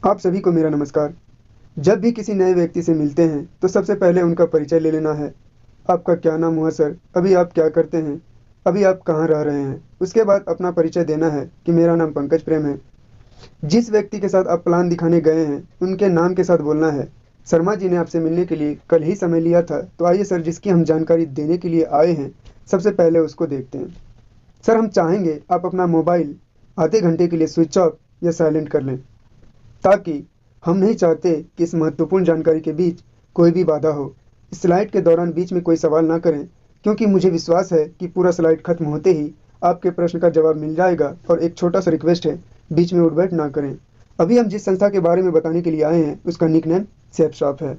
आप सभी को मेरा नमस्कार। जब भी किसी नए व्यक्ति से मिलते हैं तो सबसे पहले उनका परिचय ले लेना है। आपका क्या नाम हुआ सर? अभी आप क्या करते हैं? अभी आप कहाँ रह रहे हैं? उसके बाद अपना परिचय देना है कि मेरा नाम पंकज प्रेम है। जिस व्यक्ति के साथ आप प्लान दिखाने गए हैं उनके नाम के साथ बोलना है, शर्मा जी ने आपसे मिलने के लिए कल ही समय लिया था, तो आइए सर जिसकी हम जानकारी देने के लिए आए हैं सबसे पहले उसको देखते हैं। सर, हम चाहेंगे आप अपना मोबाइल आधे घंटे के लिए स्विच ऑफ या साइलेंट कर लें, ताकि हम नहीं चाहते कि इस महत्वपूर्ण जानकारी के बीच कोई भी बाधा हो। स्लाइड के दौरान बीच में कोई सवाल ना करें, क्योंकि मुझे विश्वास है कि पूरा स्लाइड खत्म होते ही आपके प्रश्न का जवाब मिल जाएगा। और एक छोटा सा रिक्वेस्ट है, बीच में उठबैठ ना करें। अभी हम जिस संस्था के बारे में बताने के लिए आए हैं उसका निकनेम सेफ शॉप है।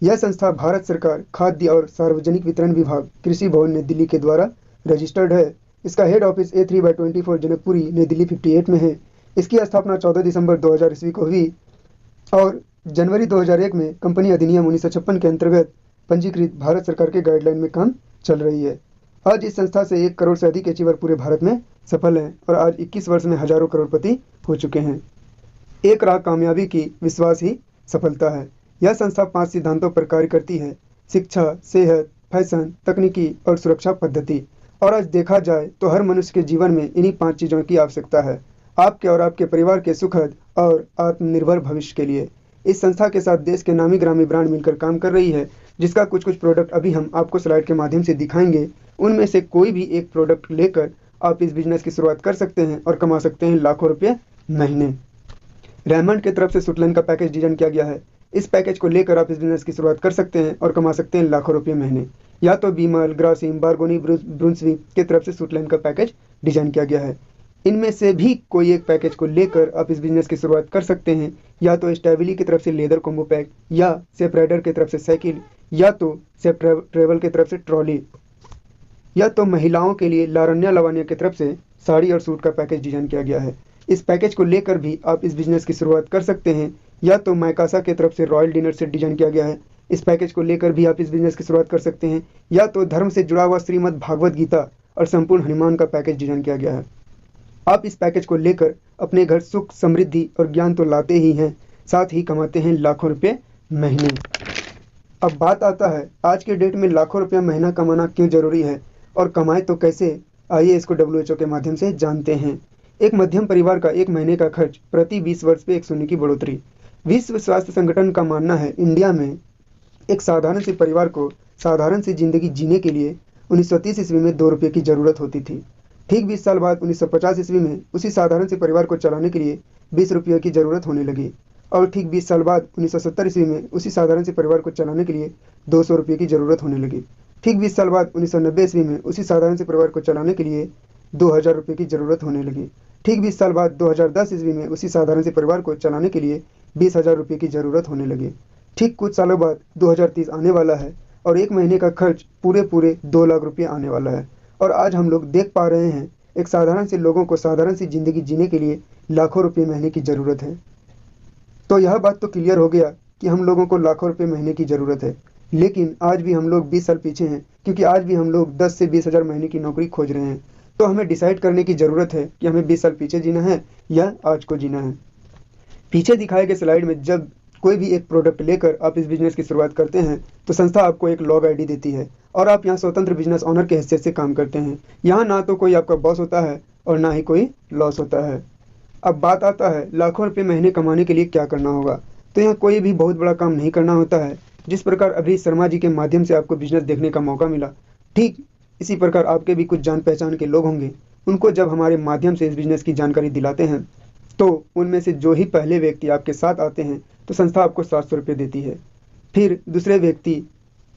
यह संस्था भारत सरकार खाद्य और सार्वजनिक वितरण विभाग, कृषि भवन नई दिल्ली के द्वारा रजिस्टर्ड है। इसका हेड ऑफिस A3/24 जनकपुरी नई दिल्ली 58 में है। इसकी स्थापना 14 दिसंबर 2000 ईस्वी को हुई और जनवरी 2001 में कंपनी अधिनियम 1956 के अंतर्गत पंजीकृत भारत सरकार के गाइडलाइन में काम चल रही है। आज इस संस्था से 1 करोड़ से अधिक अचीवर पूरे भारत में सफल हैं और आज 21 वर्ष में हजारों करोड़पति हो चुके हैं। एक राह कामयाबी की विश्वास ही सफलता है। यह संस्था 5 सिद्धांतों पर कार्य करती है: शिक्षा, सेहत, फैशन, तकनीकी और सुरक्षा पद्धति। और आज देखा जाए तो हर मनुष्य के जीवन में इन्हीं 5 चीज़ों की आवश्यकता है, आपके और आपके परिवार के सुखद और आत्मनिर्भर भविष्य के लिए। इस संस्था के साथ देश के नामी ग्रामी ब्रांड मिलकर काम कर रही है, जिसका कुछ कुछ प्रोडक्ट अभी हम आपको स्लाइड के माध्यम से दिखाएंगे। उनमें से कोई भी एक प्रोडक्ट लेकर आप इस बिजनेस की शुरुआत कर सकते हैं और कमा सकते हैं लाखों रुपये महीने। रेमंड की तरफ से सुटलन का पैकेज डिजाइन किया गया है। इस पैकेज को लेकर आप इस बिजनेस की शुरुआत कर सकते हैं और कमा सकते हैं लाखों रुपये महीने। या तो बीमल, ग्रासिम, बारगोनी, ब्रुंसविक की तरफ से सुटलन का पैकेज डिजाइन किया गया है। इनमें से भी कोई एक पैकेज को लेकर आप इस बिजनेस की शुरुआत कर सकते हैं। या तो स्टेबिली की तरफ से लेदर कॉम्बो पैक, या सेफ राइडर की तरफ से साइकिल, या तो सेफ ट्रेवल की तरफ से ट्रॉली, या तो महिलाओं के लिए लारण्या लवानिया की तरफ से साड़ी और सूट का पैकेज डिजाइन किया गया है। इस पैकेज को लेकर भी आप इस बिजनेस की शुरुआत कर सकते हैं। या तो माइकासा की तरफ से रॉयल डिनर सेट डिजाइन किया गया है। इस पैकेज को लेकर भी आप इस बिजनेस की शुरुआत कर सकते हैं। या तो धर्म से जुड़ा हुआ श्रीमद् भागवत गीता और संपूर्ण हनुमान का पैकेज डिजाइन किया गया है। आप इस पैकेज को लेकर अपने घर सुख, समृद्धि और ज्ञान तो लाते ही हैं, साथ ही कमाते हैं लाखों रुपये महीने। अब बात आता है आज के डेट में लाखों रुपया महीना कमाना क्यों जरूरी है और कमाए तो कैसे। आइए इसको WHO के माध्यम से जानते हैं। एक मध्यम परिवार का एक महीने का खर्च प्रति 20 वर्ष पे 1 शून्य की बढ़ोतरी। विश्व स्वास्थ्य संगठन का मानना है इंडिया में एक साधारण से परिवार को साधारण सी जिंदगी जीने के लिए 1930 ईस्वी में 2 रुपये की जरूरत होती थी। ठीक 20 साल बाद 1950 ईस्वी में उसी साधारण से परिवार को चलाने के लिए 20 रुपये की जरूरत होने लगी। और ठीक 20 साल बाद 1970 ईस्वी में उसी साधारण से परिवार को चलाने के लिए 200 रुपये की जरूरत होने लगी। ठीक 20 साल बाद 1990 ईस्वी में उसी साधारण से परिवार को चलाने के लिए 2000 रुपये की जरूरत होने लगी। ठीक 20 साल बाद 2010 ईस्वी में उसी साधारण से परिवार को चलाने के लिए 20,000 रुपये की जरूरत होने लगी। ठीक कुछ सालों बाद 2030 आने वाला है और एक महीने का खर्च पूरे 2 लाख रुपये आने वाला है। और आज हम लोग देख पा रहे हैं एक साधारण से लोगों को साधारण सी जिंदगी जीने के लिए लाखों रुपये महीने की ज़रूरत है। तो यह बात तो क्लियर हो गया कि हम लोगों को लाखों रुपये महीने की ज़रूरत है। लेकिन आज भी हम लोग 20 साल पीछे हैं, क्योंकि आज भी हम लोग 10 से 20 हज़ार महीने की नौकरी खोज रहे हैं। तो हमें डिसाइड करने की ज़रूरत है कि हमें 20 साल पीछे जीना है या आज को जीना है। पीछे दिखाए गए स्लाइड में जब कोई भी एक प्रोडक्ट लेकर आप इस बिजनेस की शुरुआत करते हैं तो संस्था आपको एक लॉग आईडी देती है और आप यहाँ स्वतंत्र बिजनेस ओनर के हैसियत से काम करते हैं। यहाँ ना तो कोई आपका बॉस होता है और ना ही कोई लॉस होता है। अब बात आता है लाखों रुपये महीने कमाने के लिए क्या करना होगा। तो यहाँ कोई भी बहुत बड़ा काम नहीं करना होता है। जिस प्रकार अभी शर्मा जी के माध्यम से आपको बिजनेस देखने का मौका मिला, ठीक इसी प्रकार आपके भी कुछ जान पहचान के लोग होंगे। उनको जब हमारे माध्यम से इस बिजनेस की जानकारी दिलाते हैं तो उनमें से जो ही पहले व्यक्ति आपके साथ आते हैं तो संस्था आपको 700 रुपये देती है। फिर दूसरे व्यक्ति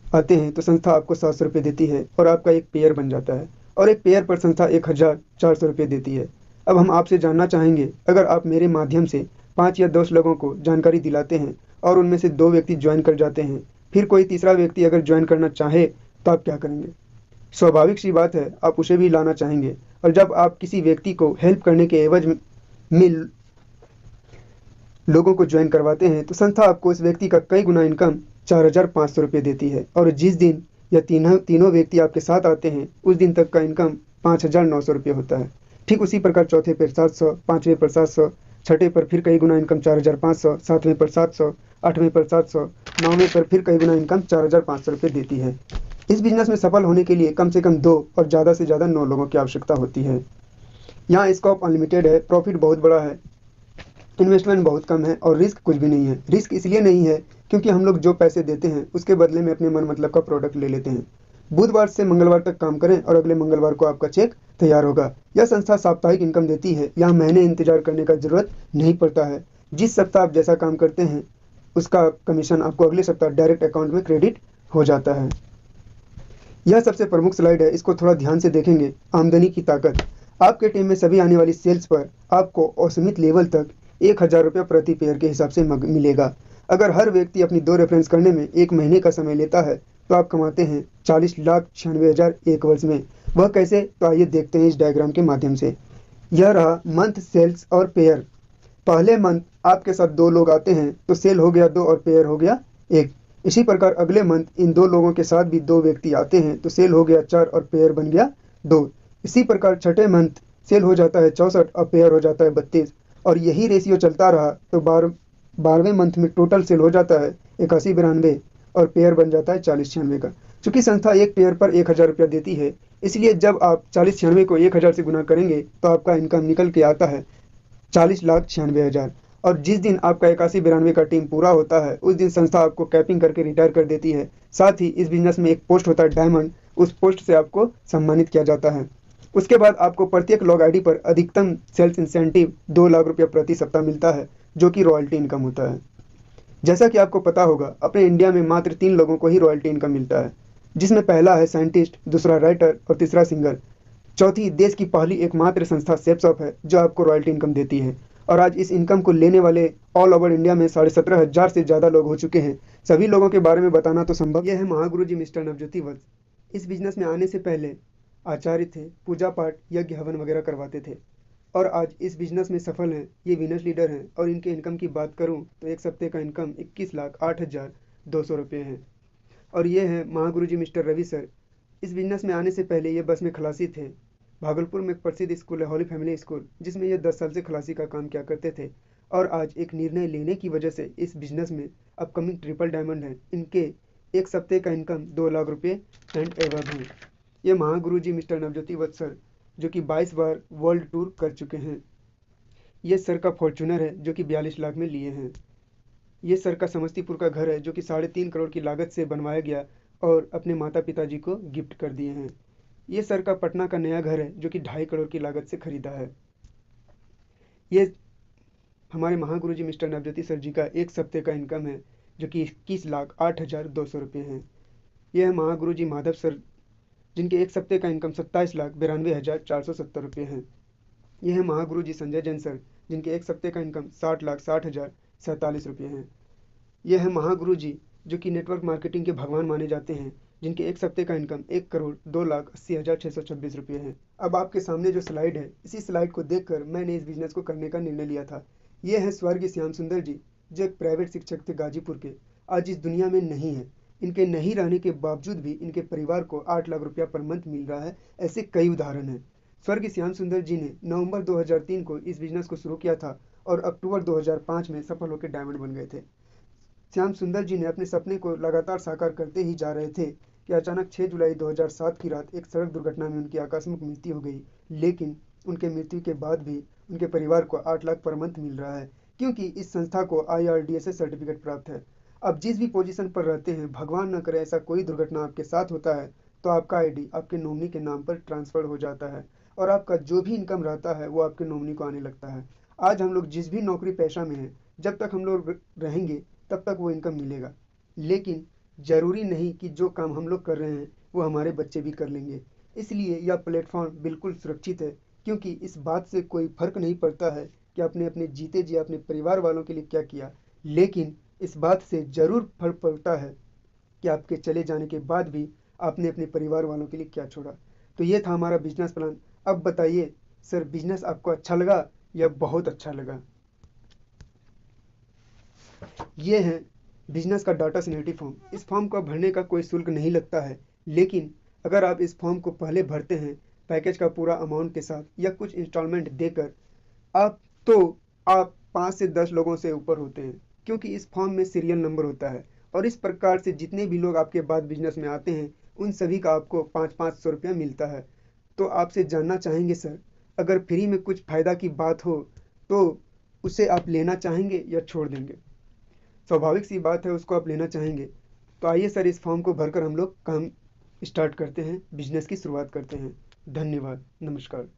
आते हैं तो संस्था आपको 700 रुपये देती है और आपका एक पेयर बन जाता है और एक पेयर पर संस्था 1400 रुपये देती है। अब हम आपसे जानना चाहेंगे, अगर आप मेरे माध्यम से 5 या 10 लोगों को जानकारी दिलाते हैं और उनमें से 2 व्यक्ति ज्वाइन कर जाते हैं, फिर कोई तीसरा व्यक्ति अगर ज्वाइन करना चाहे तो आप क्या करेंगे? स्वाभाविक सी बात है, आप उसे भी लाना चाहेंगे। और जब आप किसी व्यक्ति को हेल्प करने के एवज में लोगों को ज्वाइन करवाते हैं तो संस्था आपको इस व्यक्ति का कई गुना इनकम 4500 रुपये देती है। और जिस दिन या तीनों व्यक्ति आपके साथ आते हैं उस दिन तक का इनकम 5900 रुपये होता है। ठीक उसी प्रकार चौथे पर 700, पाँचवें पर 700, छठे पर फिर कई गुना इनकम 4,500, सातवें पर 700, आठवें पर 700, नौवें पर फिर कई गुना इनकम 4,500 रुपये देती है। इस बिजनेस में सफल होने के लिए कम से कम 2 और ज़्यादा से ज़्यादा 9 लोगों की आवश्यकता होती है। यहाँ स्कोप अनलिमिटेड है, प्रॉफिट बहुत बड़ा है, इन्वेस्टमेंट बहुत कम है और रिस्क कुछ भी नहीं है। रिस्क इसलिए नहीं है क्योंकि हम लोग जो पैसे देते हैं उसके बदले में अपने मन मतलब का प्रोडक्ट ले लेते हैं। बुधवार से मंगलवार तक काम करें और अगले मंगलवार को आपका चेक तैयार होगा। यह संस्था साप्ताहिक इनकम देती है, यहाँ महीने इंतजार करने का जरूरत नहीं पड़ता है। जिस सप्ताह आप जैसा काम करते हैं उसका कमीशन आपको अगले सप्ताह डायरेक्ट अकाउंट में क्रेडिट हो जाता है। यह सबसे प्रमुख स्लाइड है, इसको थोड़ा ध्यान से देखेंगे। आमदनी की ताकत। आपके टीम में सभी आने वाली सेल्स पर आपको असीमित लेवल तक 1,000 रुपये प्रति पेयर के हिसाब से मिलेगा। अगर हर व्यक्ति अपनी 2 रेफरेंस करने में 1 महीने का समय लेता है तो आप कमाते हैं 40,96,000 एक वर्ष में। वह कैसे, तो आइए देखते हैं इस डायग्राम के माध्यम से। यह रहा मंथ, सेल्स और पेयर। पहले मंथ आपके साथ 2 लोग आते हैं तो सेल हो गया 2 और पेयर हो गया 1। इसी प्रकार अगले मंथ इन 2 लोगों के साथ भी 2 व्यक्ति आते हैं तो सेल हो गया 4 और पेयर बन गया 2। इसी प्रकार छठे मंथ सेल हो जाता है 64 और पेयर हो जाता है 32 और यही रेशियो चलता रहा तो 12वें मंथ में टोटल सेल हो जाता है 81-92 और पेयर बन जाता है 40-96 का। चूंकि संस्था एक पेयर पर 1,000 रुपया देती है, इसलिए जब आप 40-96 को 1,000 से गुना करेंगे तो आपका इनकम निकल के आता है 40,96,000। और जिस दिन आपका 81-92 का टीम पूरा होता है उस दिन संस्था आपको कैपिंग करके रिटायर कर देती है। साथ ही इस बिजनेस में एक पोस्ट होता है डायमंड, उस पोस्ट से आपको सम्मानित किया जाता है। उसके बाद आपको प्रत्येक लॉग आईडी पर अधिकतम सेल्स इंसेंटिव 2 लाख रुपया प्रति सप्ताह मिलता है, जो कि रॉयल्टी इनकम होता है। जैसा कि आपको पता होगा, अपने इंडिया में मात्र 3 लोगों को ही रॉयल्टी इनकम मिलता है, जिसमें पहला है साइंटिस्ट, दूसरा राइटर और तीसरा सिंगर। चौथी देश की पहली एकमात्र संस्था शेफसॉफ है जो आपको रॉयल्टी इनकम देती है। और आज इस इनकम को लेने वाले ऑल ओवर इंडिया में 17,500 से ज़्यादा लोग हो चुके हैं। सभी लोगों के बारे में बताना तो संभव। यह है महागुरु जी मिस्टर नवज्योति वत्स। इस बिजनेस में आने से पहले आचार्य थे, पूजा पाठ, यज्ञ हवन वगैरह करवाते थे और आज इस बिजनेस में सफल हैं। ये विनर्स लीडर हैं और इनके इनकम की बात करूं तो एक सप्ते का इनकम 21,08,200 रुपये है। और ये हैं महागुरु जी मिस्टर रवि सर। इस बिजनेस में आने से पहले ये बस में खलासी थे। भागलपुर में एक प्रसिद्ध स्कूल है हॉली फैमिली स्कूल, जिसमें ये 10 साल से खलासी का काम किया करते थे और आज एक निर्णय लेने की वजह से इस बिजनेस में अपकमिंग ट्रिपल डायमंड है। इनके एक सप्ते का इनकम 2 लाख रुपये एंड एवब है। ये महागुरु जी मिस्टर नवज्योति वत्स सर, जो कि 22 बार वर्ल्ड टूर कर चुके हैं। ये सर का फॉर्चूनर है जो कि 42 लाख में लिए हैं। ये सर का समस्तीपुर का घर है जो कि 3.5 करोड़ की लागत से बनवाया गया और अपने माता पिताजी को गिफ्ट कर दिए हैं। ये सर का पटना का नया घर है जो कि 2.5 करोड़ की लागत से खरीदा है। ये हमारे महागुरु जी मिस्टर नवज्योति सर जी का एक सप्ते का इनकम है जो कि 21,08,200 रुपये है। ये है महागुरु जी माधव सर, जिनके एक सप्ते का इनकम 27,92,470 रुपये है। ये है महागुरु जी संजय जैन सर, जिनके एक सप्ते का इनकम 60,60,047 रुपये हैं। ये है महागुरु जी जो कि नेटवर्क मार्केटिंग के भगवान माने जाते हैं, जिनके एक सप्ते का इनकम 1,02,80,626 रुपये है। अब आपके सामने जो स्लाइड है, इसी स्लाइड को देखकर मैंने इस बिजनेस को करने का निर्णय लिया था। ये है स्वर्गीय श्याम सुंदर जी, जो एक प्राइवेट शिक्षक थे गाजीपुर के, आज इस दुनिया में नहीं है। इनके नहीं रहने के बावजूद भी इनके परिवार को 8 लाख रुपया पर मंथ मिल रहा है। ऐसे कई उदाहरण हैं। स्वर्गीय श्याम सुंदर जी ने नवंबर 2003 को इस बिजनेस को शुरू किया था और अक्टूबर 2005 में सफल होकर डायमंड बन गए थे। श्याम सुंदर जी ने अपने सपने को लगातार साकार करते ही जा रहे थे कि अचानक 6 जुलाई 2007 की रात एक सड़क दुर्घटना में उनकी आकस्मिक मृत्यु हो गई। लेकिन उनके मृत्यु के बाद भी उनके परिवार को 8 लाख पर मंथ मिल रहा है, क्योंकि इस संस्था को IRDA सर्टिफिकेट प्राप्त है। अब जिस भी पोजीशन पर रहते हैं, भगवान न करे ऐसा कोई दुर्घटना आपके साथ होता है तो आपका ID आपके नॉमिनी के नाम पर ट्रांसफर हो जाता है और आपका जो भी इनकम रहता है वो आपके नॉमिनी को आने लगता है। आज हम लोग जिस भी नौकरी पेशा में हैं, जब तक हम लोग रहेंगे तब तक वो इनकम मिलेगा। लेकिन ज़रूरी नहीं कि जो काम हम लोग कर रहे हैं वो हमारे बच्चे भी कर लेंगे। इसलिए यह प्लेटफॉर्म बिल्कुल सुरक्षित है, क्योंकि इस बात से कोई फर्क नहीं पड़ता है कि आपने अपने जीते जी अपने परिवार वालों के लिए क्या किया, लेकिन इस बात से ज़रूर फर्क पड़ता है कि आपके चले जाने के बाद भी आपने अपने परिवार वालों के लिए क्या छोड़ा। तो ये था हमारा बिजनेस प्लान। अब बताइए सर, बिजनेस आपको अच्छा लगा या बहुत अच्छा लगा? ये है बिजनेस का डाटा सिक्योरिटी फॉर्म। इस फॉर्म को भरने का कोई शुल्क नहीं लगता है, लेकिन अगर आप इस फॉर्म को पहले भरते हैं पैकेज का पूरा अमाउंट के साथ या कुछ इंस्टॉलमेंट देकर, आप 5 से 10 लोगों से ऊपर होते हैं, क्योंकि इस फॉर्म में सीरियल नंबर होता है। और इस प्रकार से जितने भी लोग आपके बाद बिजनेस में आते हैं, उन सभी का आपको 500-500 रुपया मिलता है। तो आपसे जानना चाहेंगे सर, अगर फ्री में कुछ फ़ायदा की बात हो तो उसे आप लेना चाहेंगे या छोड़ देंगे? स्वाभाविक सी बात है, उसको आप लेना चाहेंगे। तो आइए सर, इस फॉर्म को भरकर हम लोग काम स्टार्ट करते हैं, बिजनेस की शुरुआत करते हैं। धन्यवाद, नमस्कार।